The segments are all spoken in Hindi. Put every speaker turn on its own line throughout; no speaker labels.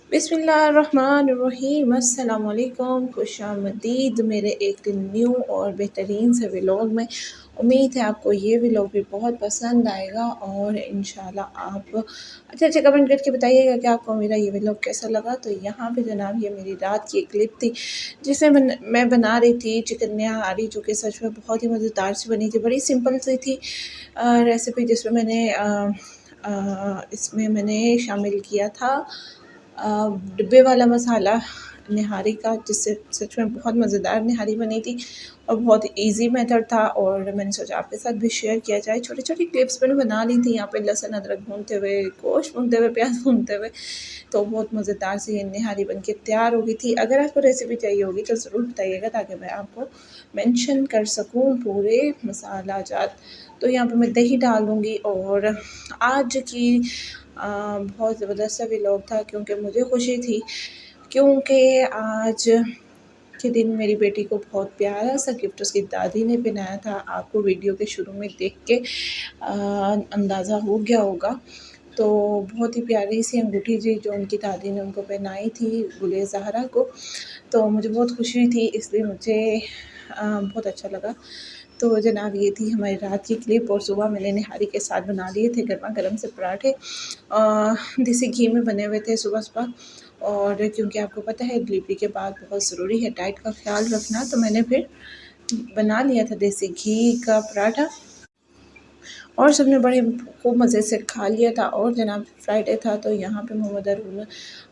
बिस्मिल्लाहिर्रहमानिर्रहीम अस्सलाम वालेकुम, खुशामदीद मेरे एक न्यू और बेहतरीन से व्लॉग में। उम्मीद है आपको ये व्लॉग भी बहुत पसंद आएगा और इंशाल्लाह आप अच्छे अच्छे कमेंट करके बताइएगा कि आपको मेरा ये व्लॉग कैसा लगा। तो यहाँ पे जनाब ये मेरी रात की एक क्लिप थी जिसे मैं बना रही थी चिकन निहारी, जो कि सच में बहुत ही मज़ेदार सी बनी थी। बड़ी सिंपल सी थी रेसिपी, जिसमें इसमें मैंने शामिल किया था डिब्बे वाला मसाला निहारी का, जिससे सच में बहुत मज़ेदार निहारी बनी थी और बहुत इजी मेथड था। और मैंने सोचा आपके साथ भी शेयर किया जाए। छोटी छोटी क्लिप्स मैंने बना ली थी यहाँ पे, लहसुन अदरक भूनते हुए, गोश्त भूनते हुए, प्याज भूनते हुए। तो बहुत मज़ेदार सी निहारी बन के तैयार हो गई थी। अगर आपको रेसिपी चाहिए होगी तो ज़रूर बताइएगा, ताकि मैं आपको मेंशन कर सकूँ पूरे मसाला जात। तो यहाँ पे मैं दही डाल दूँगी। और आज की बहुत ज़बरदस्त सा व्लॉग था, क्योंकि मुझे खुशी थी, क्योंकि आज के दिन मेरी बेटी को बहुत प्यारा सा गिफ्ट उसकी दादी ने पहनाया था। आपको वीडियो के शुरू में देख के अंदाज़ा हो गया होगा। तो बहुत ही प्यारी सी अंगूठी थी जो उनकी दादी ने उनको पहनाई थी, गुले ज़हरा को। तो मुझे बहुत खुशी थी, इसलिए मुझे बहुत अच्छा लगा। तो जनाब ये थी हमारी रात की क्लिप। और सुबह मैंने निहारी के साथ बना लिए थे गर्मा गर्म से पराठे, देसी घी में बने हुए थे सुबह सुबह। और क्योंकि आपको पता है डिलीवरी के बाद बहुत ज़रूरी है डाइट का ख्याल रखना, तो मैंने फिर बना लिया था देसी घी का पराठा और सबने बड़े खूब मज़े से खा लिया था। और जनाब फ्राइडे था, तो यहाँ पे मोहम्मद अरूल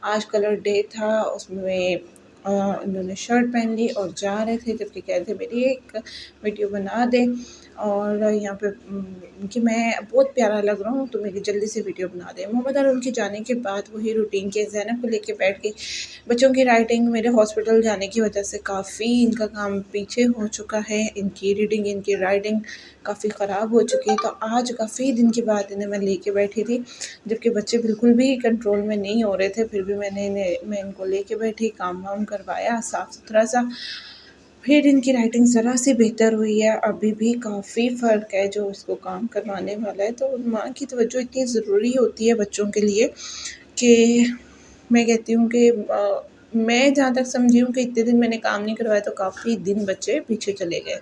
आज कलर डे था, उसमें इन्होंने शर्ट पहन ली और जा रहे थे, जबकि कह रहे थे मेरी एक वीडियो बना दे। और यहाँ पे कि मैं बहुत प्यारा लग रहा हूँ, तो मेरी जल्दी से वीडियो बना दे। मोहम्मद अरूल के जाने के बाद वही रूटीन के ज़ैनब को लेके बैठ गई। बच्चों की राइटिंग मेरे हॉस्पिटल जाने की वजह से काफ़ी इनका काम पीछे हो चुका है। इनकी रीडिंग, इनकी राइटिंग काफ़ी ख़राब हो चुकी है। तो आज काफ़ी दिन के बाद इन्हें मैं लेके बैठी थी, जबकि बच्चे बिल्कुल भी कंट्रोल में नहीं हो रहे थे। फिर भी मैं इनको लेके बैठी, काम वाम करवाया साफ़ सुथरा सा। फिर इनकी राइटिंग ज़रा सी बेहतर हुई है। अभी भी काफ़ी फ़र्क है जो इसको काम करवाने वाला है। तो माँ की तवज्जो इतनी ज़रूरी होती है बच्चों के लिए, कि मैं कहती हूँ कि मैं जहाँ तक समझी हूँ कि इतने दिन मैंने काम नहीं करवाया, तो काफ़ी दिन बच्चे पीछे चले गए।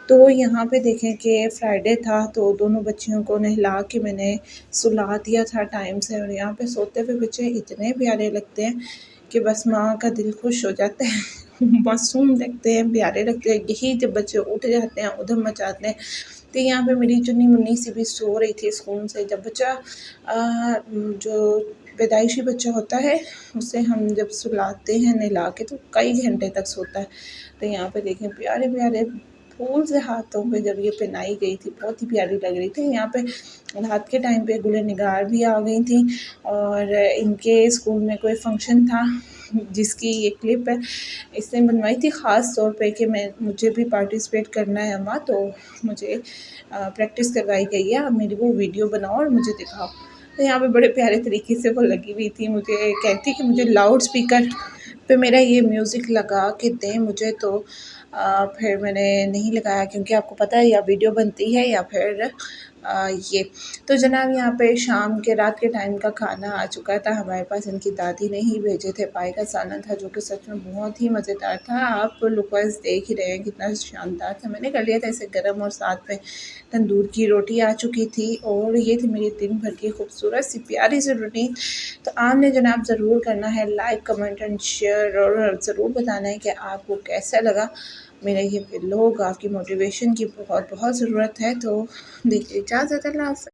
तो यहाँ पे देखें कि फ्राइडे था, तो दोनों बच्चियों को नहला के मैंने सुला दिया था टाइम से। और यहाँ पे सोते हुए बच्चे इतने प्यारे लगते हैं कि बस माँ का दिल खुश हो जाता है। मासूम लगते हैं, प्यारे लगते हैं। यही जब बच्चे उठ जाते हैं, उधम मचाते हैं। तो यहाँ पे मेरी चुन्नी मुन्नी सी भी सो रही थी सुकून से। जब बच्चा जो पैदाइशी बच्चा होता है, उसे हम जब सुलाते हैं नहला के, तो कई घंटे तक सोता है। तो यहाँ पे देखें प्यारे प्यारे फूल से हाथों में जब ये पहनाई गई थी, बहुत ही प्यारी लग रही थी। यहाँ पे रात के टाइम पे गुल निगार भी आ गई थी, और इनके स्कूल में कोई फंक्शन था जिसकी ये क्लिप है इसने बनवाई थी ख़ास तौर पे कि मुझे भी पार्टिसिपेट करना है अम्मा, तो मुझे प्रैक्टिस करवाई गई है, आप मेरी वो वीडियो बनाओ और मुझे दिखाओ। तो यहाँ पे बड़े प्यारे तरीके से वो लगी हुई थी। मुझे कहती कि मुझे लाउड स्पीकर पे मेरा ये म्यूज़िक लगा के दें मुझे, तो फिर मैंने नहीं लगाया, क्योंकि आपको पता है या वीडियो बनती है या फिर ये। तो जनाब यहाँ पे शाम के रात के टाइम का खाना आ चुका था हमारे पास। इनकी दादी ने ही भेजे थे, पाए का सालन था, जो कि सच में बहुत ही मज़ेदार था। आप लुक वाइज देख ही रहे हैं कितना शानदार था। मैंने कर लिया था इसे गर्म, और साथ में तंदूर की रोटी आ चुकी थी। और ये थी मेरी दिन भर की खूबसूरत सी प्यारी सी रूटीन। तो आपने जनाब ज़रूर करना है लाइक, कमेंट एंड शेयर, और ज़रूर बताना है कि आपको कैसा लगा मेरा ये व्लॉग। आपकी मोटिवेशन की बहुत बहुत ज़रूरत है। तो दीजिए इजाज़त, अल्लाह हाफ़िज़।